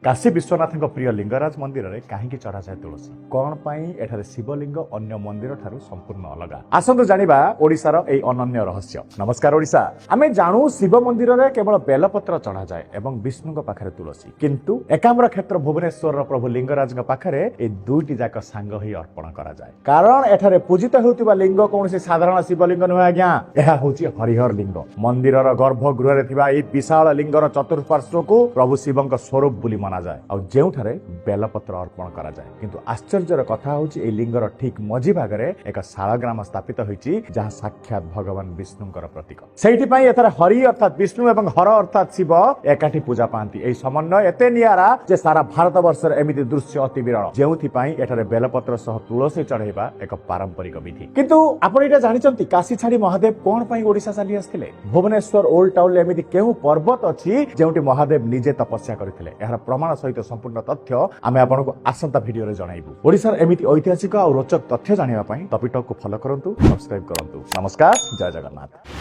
काशी विश्वनाथ प्रिय लिंगराज मंदिर में कहीं चढ़ा जाए तुलसी कौन पाई एठारे शिवलिंग अन्य मंदिर ठारू संपूर्ण अलग आसतु जानिबा ओडिशार एई अनन्य रहस्य। नमस्कार ओडिशा। आमे जानू शिव मंदिर में केवल बेलपत्र चढ़ा जाए एवं विष्णु पाखरे तुलसी, किंतु एकाम्र क्षेत्र भुवनेश्वर प्रभु लिंगराज पाखरे ए दुईटी जाक सांग ही अर्पण करा जाए, कारण एठारे पूजित होउतिबा लिंग कौन साधारण शिवलिंग नुहे आज्ञा, यह होची हरिहर लिंग। मंदिरर गर्भगृह थिबा एई विशाल लिंगर चतुर्पार्श्व को प्रभु शिवंक स्वरूप बुली माना जाए और जेउठारे बेलपत्र अर्पण करा जाए। किंतु आश्चर्यर कथा होची ए लिंगर ठीक मझी भागरे एक शालग्राम स्थापित होईची जहाँ साक्षात भगवान विष्णुंकर प्रतीक। सेहिति पई एथारे हरि अर्थात विष्णु एवं हर अर्थात शिव एकाठी पूजा पाती। एई समन्वय एते नियारा जे सारा भारत वर्षर एमिति दृश्य अति विरल, जेउथि पई एठारे बेलपत्र सह तुलसी चढ़ेबा एक पारंपरिक विधि। किंतु आपण एटा जानिचंती काशी छाड़ी महादेव कोन पई ओडिशा चली आस्थिले? भुवनेश्वर ओल्ड टाउन एमिति केहू पर्वत अछि जेउटि महादेव निजे तपस्या करथिले। एहार प्रमाण सहित संपूर्ण तथ्य आमे आपनको आसंता भिडियो रे जणाइबु। ओडिशार एमिति ऐतिहासिक और रोचक तथ्य जानिबा पई टॉपिक को फॉलो करंतु, सब्सक्राइब करंतु। नमस्कार, जय जगन्नाथ।